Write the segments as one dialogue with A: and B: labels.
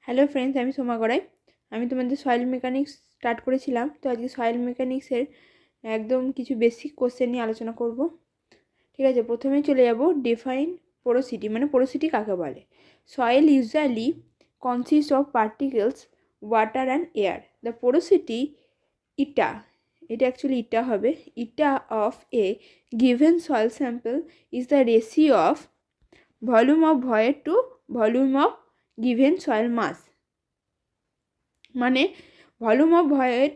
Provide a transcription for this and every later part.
A: Hello friends, আমি সোমা গড়াই। আমি তোমাদের সয়েল মেকানিক্স স্টার্ট করেছিলাম, তো আজকে সয়েল মেকানিক্সের একদম কিছু বেসিক কোশ্চেন নিয়ে আলোচনা করব। ঠিক আছে, প্রথমেই চলে যাব ডিফাইন পোরোসিটি, মানে পোরোসিটি কাকে বলে। Soil usually consist of particles, water and air. The porosity ইটা, এটা অ্যাকচুয়ালি ইটা হবে, ইটা of a given soil sample is the ratio of volume of void to volume of given soil mass. মানে volume of void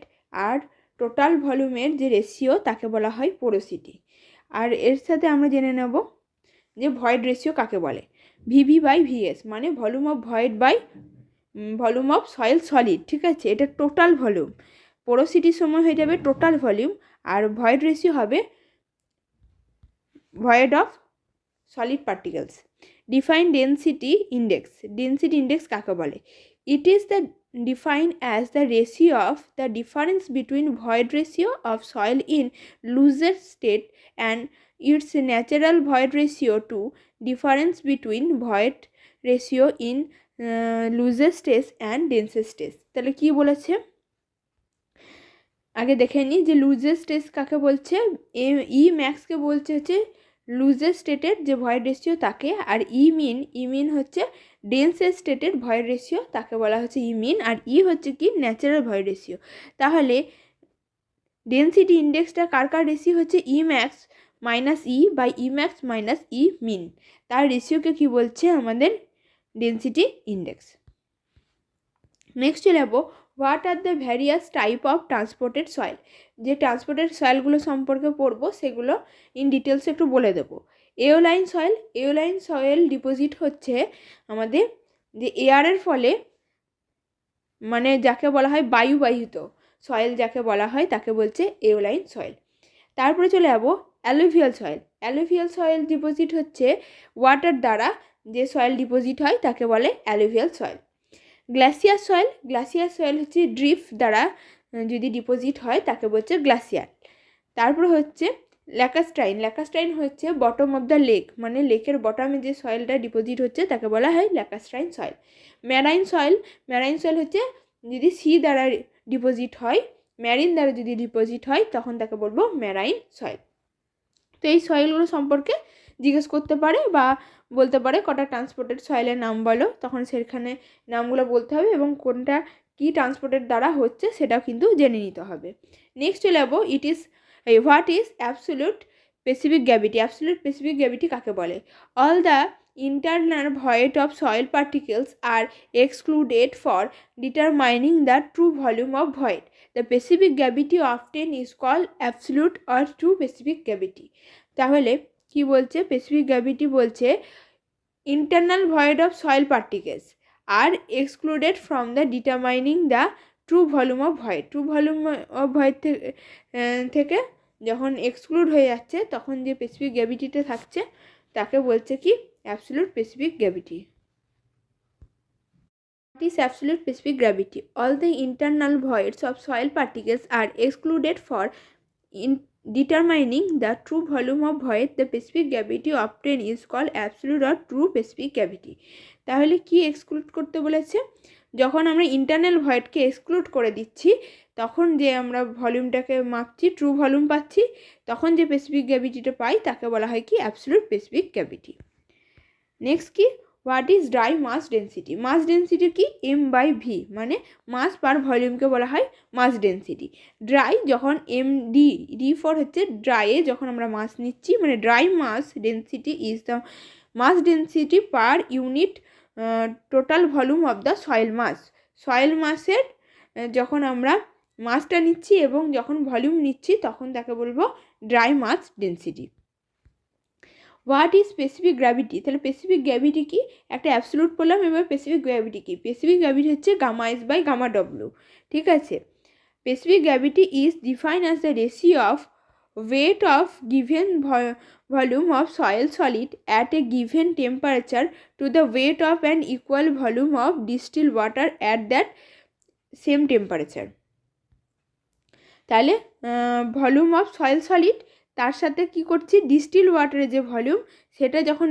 A: আর total ভলিউমের যে ratio তাকে বলা হয় পোরোসিটি। আর এর সাথে আমরা জেনে নেব যে ভয়েড রেশিও কাকে বলে। ভিভি বাই ভিএস মানে volume of void by volume of soil solid. ঠিক আছে, এটা টোটাল ভলিউম। পোরোসিটির সময় হয়ে যাবে টোটাল ভলিউম, আর ভয়েড রেশিও হবে void of solid particles. Define density index. Density index কাকে বলে? It is defined as the ratio of the difference between void ratio of soil in looser state and its natural void ratio to difference between void ratio in looser state and denser state. তাহলে কি বলেছে আগে দেখে নিই যে লুজের state কাকে বলছে। ই ম্যাক্সকে বলছে হচ্ছে লুজের স্টেটের যে ভয়েড রেশিও তাকে, আর ইমিন হচ্ছে ডেন্সের স্টেটের ভয়েড রেশিও তাকে বলা হচ্ছে ইমিন, আর হচ্ছে কি ন্যাচারাল ভয়েড রেশিও। তাহলে ডেন্সিটি ইন্ডেক্সটা কার রেশিও হচ্ছে e max minus by e max minus min, তার রেশিওকে কি বলছে আমাদের ডেন্সিটি ইন্ডেক্স। নেক্সট চলে যাবো what are the various type of transported soil. যে ট্রান্সপোর্টেড সয়েলগুলো সম্পর্কে পড়বো সেগুলো ইন ডিটেলস একটু বলে দেবো। এওলাইন সয়েল ডিপোজিট হচ্ছে আমাদের যে এয়ারের ফলে, মানে যাকে বলা হয় বায়ুবাহিত সয়েল যাকে বলা হয় তাকে বলছে এওলাইন সয়েল। তারপরে চলে যাবো অ্যালুভিয়াল সয়েল ডিপোজিট হচ্ছে ওয়াটার দ্বারা যে সয়েল ডিপোজিট হয় তাকে বলে অ্যালুভিয়াল সয়েল। গ্লাসিয়ার সয়েল হচ্ছে ড্রিফট দ্বারা যদি ডিপোজিট হয় তাকে বলছে গ্লাসিয়ার। তারপর হচ্ছে ল্যাকাস্ট্রাইন হচ্ছে বটম অফ দ্য লেক, মানে লেকের বটমে যে সয়েলটা ডিপোজিট হচ্ছে তাকে বলা হয় ল্যাকাস্ট্রাইন সয়েল। ম্যারাইন সয়েল হচ্ছে যদি সি দ্বারা ডিপোজিট হয়, ম্যারিন দ্বারা যদি ডিপোজিট হয় তখন তাকে বলবো ম্যারাইন সয়েল। তো এই সয়েলগুলো সম্পর্কে জিজ্ঞেস করতে পারে বা বলতে পারে কটা ট্রান্সপোর্টেড সয়েলের নাম বলো, তখন সেখানে নামগুলো বলতে হবে এবং কোনটা কি ট্রান্সপোর্টের দ্বারা হচ্ছে সেটাও কিন্তু জেনে নিতে হবে। নেক্সট চলে যাবো what is absolute specific gravity কাকে বলে? All the internal void of soil particles are excluded for determining the true volume of void. The specific gravity often is called absolute or true specific gravity. তাহলে কি বলছে? Specific gravity বলছে internal void of soil particles R excluded from the determining the true volume of void. True volume of void থেকে যখন exclude হয়ে যাচ্ছে তখন যে স্পেসিফিক গ্র্যাভিটিটা থাকছে তাকে বলছে কি absolute specific gravity. What is absolute specific gravity? All the internal voids of soil particles are excluded for determining the true volume of void. The specific gravity obtained is called absolute or true specific gravity. তাহলে কি exclude করতে বলেছে? যখন আমরা internal ভয়েডকে exclude করে দিচ্ছি তখন যে আমরা ভলিউমটাকে মাপছি, ট্রু ভলিউম পাচ্ছি, তখন যে স্পেসিফিক গ্র্যাভিটিটা পাই তাকে বলা হয় কি অ্যাবসলিউট স্পেসিফিক গ্র্যাভিটি। নেক্সট কি what is dry mass density? Mass density কি m/v, মানে মাস পার ভলিউমকে বলা হয় মাস ডেন্সিটি। ড্রাই যখন ডি ফর হচ্ছে ড্রাইয়ে যখন আমরা মাস নিচ্ছি, মানে dry mass density is the mass density per unit total volume of the soil মাসের যখন আমরা মাসটা নিচ্ছি এবং যখন ভলিউম নিচ্ছি তখন তাকে বলবো dry mass density. What is specific gravity? তাহলে স্পেসিফিক গ্র্যাভিটি কি? একটা অ্যাবসলিউট বললাম, এবার স্পেসিফিক গ্র্যাভিটি কি? স্পেসিফিক গ্র্যাভিটি হচ্ছে gamma S by gamma W. ঠিক আছে, specific gravity is defined as the ratio of weight of given volume of soil solid at a given temperature to the weight of an equal volume of distilled water at that same temperature. তাহলে volume of soil solid তার সাথে কি করছি, distil ওয়াটারের যে volume সেটা যখন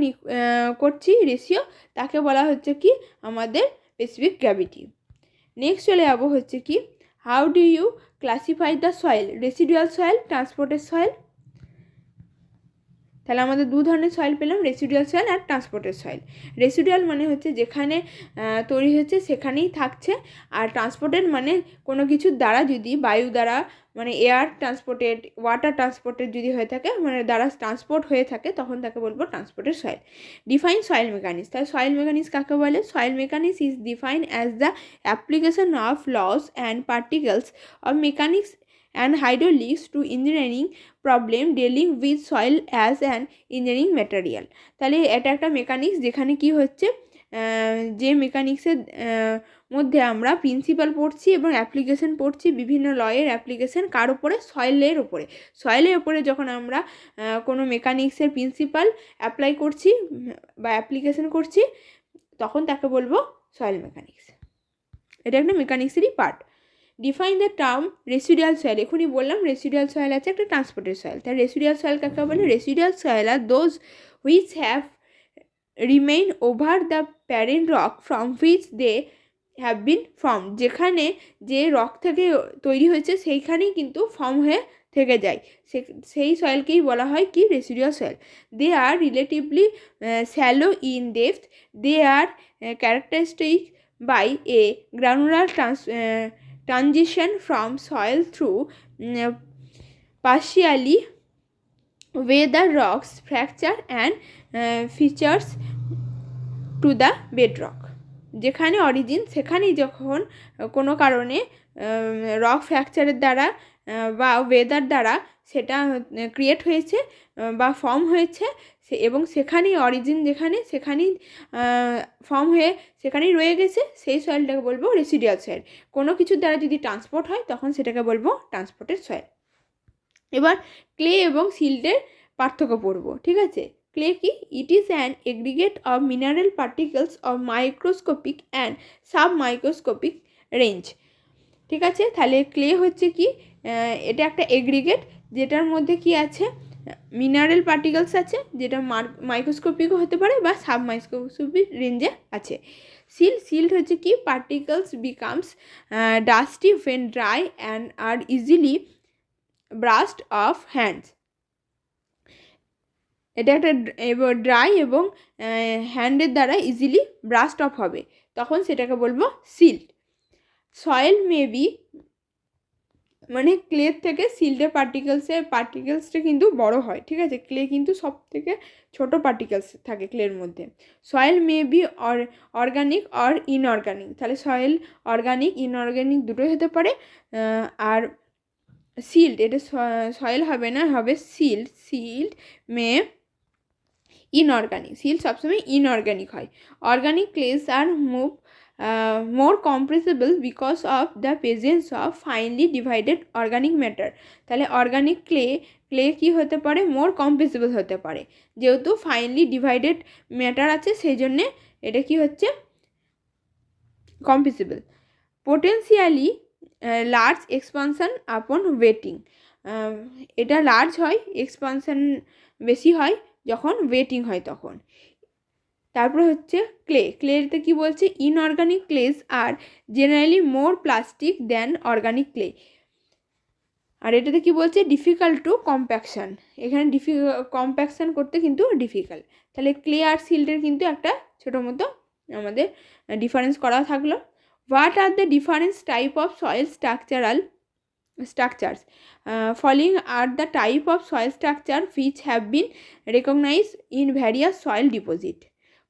A: করছি ratio তাকে বলা হচ্ছে কি আমাদের স্পেসিফিক গ্র্যাভিটি। নেক্সট চলে যাবো হচ্ছে কি, how do you classify the soil, residual soil, transported soil. তাহলে আমাদের দু ধরনের সয়েল পেলাম, রেসিডুয়াল সয়েল আর ট্রান্সপোর্টেড সয়েল। রেসিডুয়াল মানে হচ্ছে যেখানে তৈরি হচ্ছে সেখানেই থাকছে, আর ট্রান্সপোর্টেড মানে কোনো কিছুর দ্বারা, যদি বায়ু দ্বারা মানে এয়ার ট্রান্সপোর্টেড, ওয়াটার ট্রান্সপোর্টেড যদি হয়ে থাকে, মানে দ্বারা ট্রান্সপোর্ট হয়ে থাকে, তখন তাকে বলবো transported soil. Define soil mechanics. তাহলে সয়েল মেকানিক্স কাকে বলে? Soil mechanics is define as the application of laws and particles of mechanics and hydraulics to engineering problem dealing with soil as an engineering material। তাহলে এটা একটা mechanics যেখানে কি হচ্ছে, যে মেকানিক্সের মধ্যে আমরা প্রিন্সিপাল পড়ছি এবং অ্যাপ্লিকেশন পড়ছি, বিভিন্ন লয়ের অ্যাপ্লিকেশন কার উপরে? সয়েলের উপরে। সয়েলের উপরে যখন আমরা কোনো মেকানিক্সের প্রিন্সিপাল অ্যাপ্লাই করছি বা অ্যাপ্লিকেশন করছি, তখন তাকে বলবো সয়েল মেকানিক্স। এটা একটা মেকানিক্সেরই part. Define the term residual soil. এখনই বললাম রেসিডুয়াল সয়েল আছে, একটা ট্রান্সপোর্টেড সয়েল। তাই রেসিডুয়াল সয়েল কাকে বলে? রেসিডুয়াল সয়েল আর those which have remain over the parent rock from which they have been form. যেখানে যে রক থেকে তৈরি হয়েছে সেইখানেই কিন্তু ফর্ম হয়ে থেকে যায়, সেই সয়েলকেই বলা হয় কি? Residual soil. They are relatively shallow in depth. They are characteristic by a granular transition from soil through partially weather rocks fracture and features to the bedrock। যেখানে অরিজিন সেখানেই যখন কোনো কারণে রক ফ্র্যাকচারের দ্বারা বা ওয়েদার দ্বারা সেটা ক্রিয়েট হয়েছে বা ফর্ম হয়েছে, এবং সেখানেই অরিজিন, যেখানে সেখানেই ফর্ম হয়ে সেখানেই রয়ে গেছে, সেই সয়েলটাকে বলবো রেসিডুয়াল সয়েল। কোনো কিছুর দ্বারা যদি ট্রান্সপোর্ট হয় তখন সেটাকে বলবো ট্রান্সপোর্টেড সয়েল। এবার ক্লে এবং সিল্টের পার্থক্য পড়বো, ঠিক আছে? ক্লে কি? It is an aggregate of mineral particles of microscopic and sub microscopic range, ঠিক আছে? তাহলে ক্লে হচ্ছে কি, এটা একটা এগ্রিগেট যেটার মধ্যে কি আছে? মিনারেল পার্টিকেলস আছে, যেটা মাইক্রোস্কোপিকও হতে পারে বা সাব মাইক্রোস্কোপিক রেঞ্জে আছে। সিল্ট হচ্ছে কি, particles becomes dusty when dry and are easily brushed off hands। এটা একটা ড্রাই এবং হ্যান্ডের দ্বারা ইজিলি ব্রাস্ট অফ হবে, তখন সেটাকে বলবো সিল্ট। সয়েল মেবি মানে ক্লের থেকে সিল্টের পার্টিকেলসটা কিন্তু বড় হয়, ঠিক আছে? ক্লে কিন্তু সব থেকে ছোটো পার্টিকেলস থাকে ক্লের মধ্যে। Soil may be organic or inorganic. তাহলে সয়েল অর্গানিক ইনঅর্গানিক দুটোই হতে পারে। আর সিল্ট, এটা সয়েল হবে না, হবে সিল্ট মে ইনঅর্গানিক। সিল্ট সবসময় ইনঅর্গানিক হয়। অর্গানিক ক্লেস আর more compressible because of the presence of finely divided organic matter। তাহলে অর্গানিক ক্লে কি হতে পারে? মোর কম্প্রেসিবল হতে পারে, যেহেতু ফাইনলি ডিভাইডেড ম্যাটার আছে সেই জন্যে এটা কি হচ্ছে? কম্প্রেসিবল। পোটেন্সিয়ালি লার্জ এক্সপানশন আপন ওয়েটিং। এটা লার্জ হয়, এক্সপানশন বেশি হয় যখন ওয়েটিং হয় তখন। তারপরে হচ্ছে ক্লেতে কি বলছে? Inorganic ক্লেস are generally more plastic then organic clay. আর এটাতে কি বলছে? Difficult to compaction. এখানে কম্প্যাকশন করতে কিন্তু ডিফিকাল্ট। তাহলে ক্লে আর সিল্টের কিন্তু একটা ছোটো মতো আমাদের ডিফারেন্স করা থাকলো। What are the difference type of soil structures? Following are the type of soil structure which have been recognized in various soil deposit: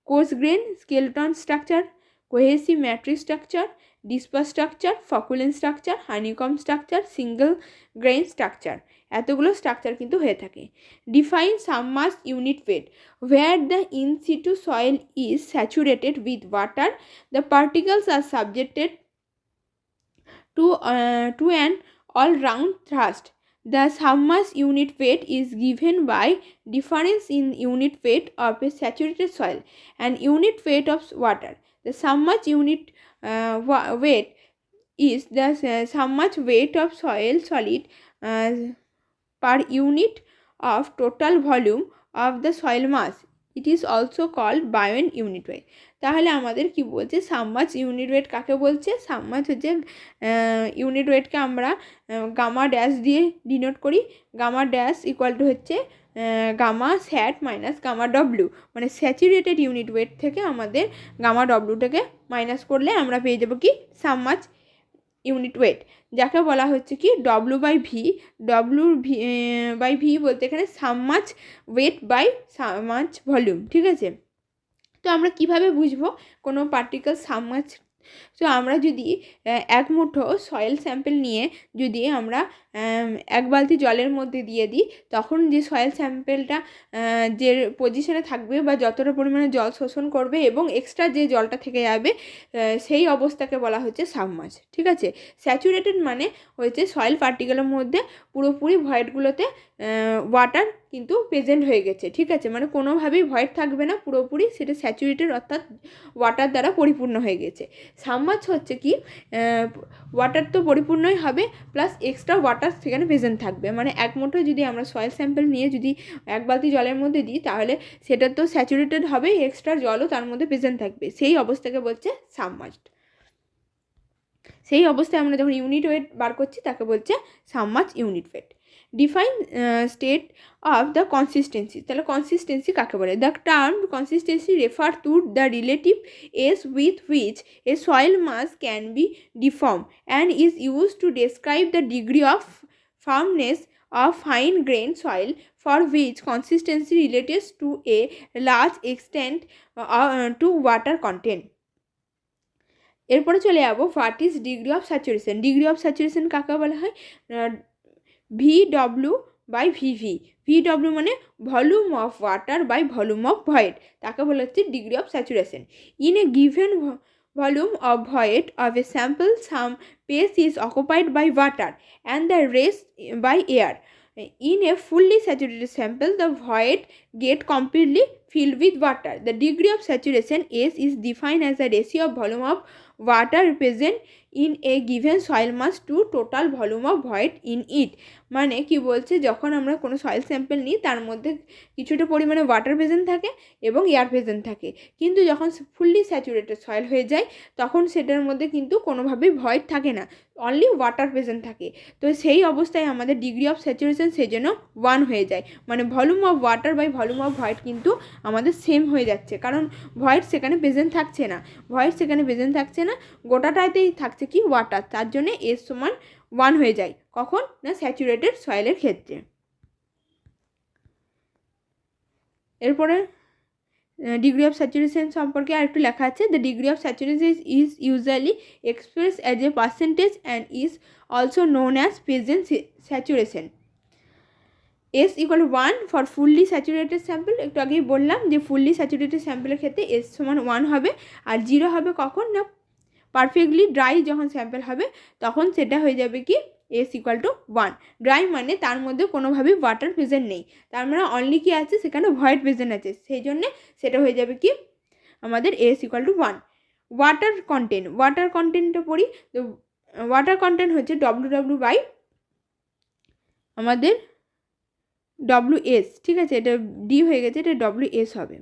A: coarse grain skeleton structure, cohesive matrix structure, dispersed structure, flocculent structure, honeycomb structure, single grain structure। এতগুলো structure কিন্তু হয়ে থাকে। Define submerge unit wait. where the in situ soil is saturated with water, the particles are subjected to an all-round thrust. The submerged unit weight is given by difference in unit weight of a saturated soil and unit weight of water. The submerged unit weight is the submerged weight of soil solid per unit of total volume of the soil mass. It is also called Bowen unit weight. তাহলে আমাদের কি বলছে, submerge unit wait কাকে বলছে? Submerge হচ্ছে unit ওয়েটকে আমরা gamma dash দিয়ে denote করি। গামা ড্যাশ ইকুয়াল টু হচ্ছে গামা স্যাট মাইনাস গামা ডব্লিউ, মানে স্যাচুরেটেড ইউনিট ওয়েট থেকে আমাদের গামা ডব্লিউটাকে মাইনাস করলে আমরা পেয়ে যাবো কি, সাবমার্জ ইউনিট ওয়েট, যাকে বলা হচ্ছে কি W by V. W by V বলতে এখানে submerge weight by submerge volume, ঠিক আছে। তো আমরা কিভাবে বুঝবো কোনো পার্টিকেল সাবমার্জ? তো আমরা যদি এক মুঠো সয়েল স্যাম্পেল নিয়ে যদি আমরা এক বালতি জলের মধ্যে দিয়ে দিই, তখন যে সয়েল স্যাম্পেলটা যে পজিশনে থাকবে বা যতটা পরিমাণে জল শোষণ করবে এবং এক্সট্রা যে জলটা থেকে যাবে সেই অবস্থাকে বলা হচ্ছে সাবমার্জ, ঠিক আছে। স্যাচুরেটেড মানে হচ্ছে সয়েল পার্টিকেলের মধ্যে পুরোপুরি ভয়েডগুলোতে ওয়াটার কিন্তু প্রেজেন্ট হয়ে গেছে, ঠিক আছে, মানে কোনোভাবেই ভয়েড থাকবে না, পুরোপুরি সেটা স্যাচুরেটেড অর্থাৎ ওয়াটার দ্বারা পরিপূর্ণ হয়ে গেছে। সাবমার্জ হচ্ছে কি ওয়াটার তো পরিপূর্ণই হবে প্লাস এক্সট্রা ওয়াটার সেখানে প্রেজেন্ট থাকবে, মানে এক মুঠো যদি আমরা সয়েল স্যাম্পল নিয়ে যদি এক বালতি জলের মধ্যে দিই তাহলে সেটা তো স্যাচুরেটেড হবে, এক্সট্রা জলও তার মধ্যে প্রেজেন্ট থাকবে, সেই অবস্থাকে বলছে সাবমার্জড। সেই অবস্থায় আমরা যখন ইউনিট ওয়েট বার করছি তাকে বলছে submerge unit weight. Define state of the consistency, তাহলে কনসিস্টেন্সি কাকে বলে? The term consistency refer to the relative ease with which a soil mass can be deform and is use to describe the degree of firmness of fine grained soil for which consistency relates to a large extent to water content. এরপরে চলে যাবো what is degree of saturation. Degree of saturation কাকে বলা হয়? VW by VV. VW মানে volume of water by volume of void, তাকে বলা হচ্ছে degree of saturation. In a given volume of void of a sample, some space is occupied by water and the rest by air. In a fully saturated sample, the void get completely filled with water. The degree of saturation S is defined as the ratio of volume of water present in a given soil mass to total volume of void in it. মানে কি বলছে, যখন আমরা কোনো soil sample নিই তার মধ্যে কিছুটা পরিমাণে ওয়াটার প্রেজেন্ট থাকে এবং এয়ার প্রেজেন্ট থাকে, কিন্তু যখন ফুললি স্যাচুরেটেড সয়েল হয়ে যায় তখন সেটার মধ্যে কিন্তু কোনোভাবেই ভয়েড থাকে না, অনলি ওয়াটার প্রেজেন্ট থাকে। তো সেই অবস্থায় আমাদের ডিগ্রি অফ স্যাচুরেশন সেই জন্য 1 হয়ে যায়, মানে volume of water by volume of void কিন্তু আমাদের সেম হয়ে যাচ্ছে, কারণ ভয়েড সেখানে প্রেজেন্ট থাকছে না, গোটাটাতেই থাকছে কি ওয়াটার, তার জন্য এস সমান 1 হয়ে যায়। কখন না স্যাচুরেটেড সয়েলের ক্ষেত্রে। এরপরে ডিগ্রি অফ স্যাচুরেশন সম্পর্কে আর একটু লেখা আছে। The degree of saturation is usually express as a percentage and is also known as present saturation. S equal 1 for fully saturated sample. একটু আগেই বললাম যে ফুললি স্যাচুরেটেড স্যাম্পলের ক্ষেত্রে S সমান 1 হবে, আর 0 হবে কখন না পারফেক্টলি ড্রাই যখন স্যাম্পল হবে তখন সেটা হয়ে যাবে কি S ইকুয়াল টু 1। ড্রাই মানে তার মধ্যে কোনোভাবেই ওয়াটার প্রেজেন্ট নেই, তার মানে অনলি কি আছে সেখানে ভয়েড প্রেজেন্ট আছে, সেই জন্যে সেটা হয়ে যাবে কি আমাদের S ইকুয়াল টু 1। ওয়াটার কন্টেন্টটা পড়ি। তো ওয়াটার কন্টেন্ট হচ্ছে WW বাই আমাদের WS, ঠিক আছে, এটা D হয়ে গেছে, এটা WS হবে।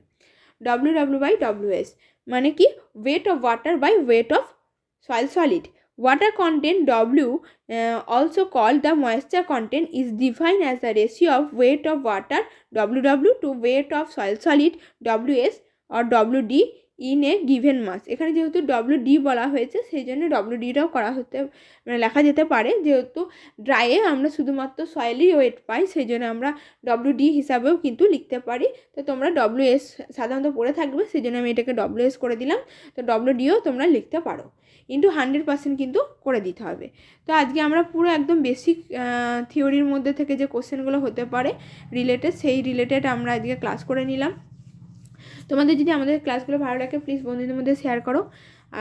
A: WW বাই WS মানে কি weight of water by weight of soil solid. Water content W, also called the moisture content, is defined as the ratio of weight of water WW to weight of soil solid WS or WD in a given mass. এখানে যেহেতু WD বলা হয়েছে সেই জন্য WDটাও করা হতে মানে লেখা যেতে পারে, যেহেতু ড্রাইয়ে আমরা শুধুমাত্র সয়েলই ওয়েট পাই সেই জন্য আমরা WD হিসাবেও কিন্তু লিখতে পারি। তো তোমরা WS সাধারণত পড়ে থাকবে, সেই জন্য আমি এটাকে WS করে দিলাম। তো WDও তোমরা লিখতে পারো, ইন্টু 100% কিন্তু করে দিতে হবে। তো আজকে আমরা পুরো একদম বেসিক থিওরির মধ্যে থেকে যে কোশ্চেনগুলো হতে পারে রিলেটেড, সেই রিলেটেড আমরা আজকে ক্লাস করে নিলাম। তোমাদের যদি আমাদের ক্লাসগুলো ভালো লাগে প্লিজ বন্ধুদের মধ্যে শেয়ার করো,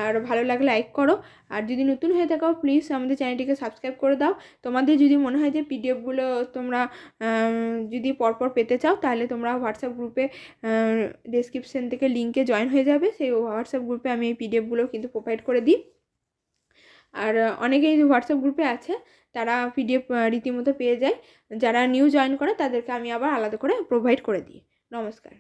A: আর ভালো লাগলে লাইক করো, আর যদি নতুন হয়ে থাকো প্লিজ আমাদের চ্যানেলটিকে সাবস্ক্রাইব করে দাও। তোমাদের যদি মনে হয় যে পিডিএফগুলো তোমরা যদি পরপর পেতে চাও তাহলে তোমরা হোয়াটসঅ্যাপ গ্রুপে ডেসক্রিপশন থেকে লিঙ্কে জয়েন হয়ে যাবে, সেই হোয়াটসঅ্যাপ গ্রুপে আমি এই পিডিএফগুলো কিন্তু প্রোভাইড করে দিই। আর অনেকেই হোয়াটসঅ্যাপ গ্রুপে আছে তারা পিডিএফ রীতিমতো পেয়ে যায়, যারা নিউ জয়েন করে তাদেরকে আমি আবার আলাদা করে প্রোভাইড করে দিই। নমস্কার।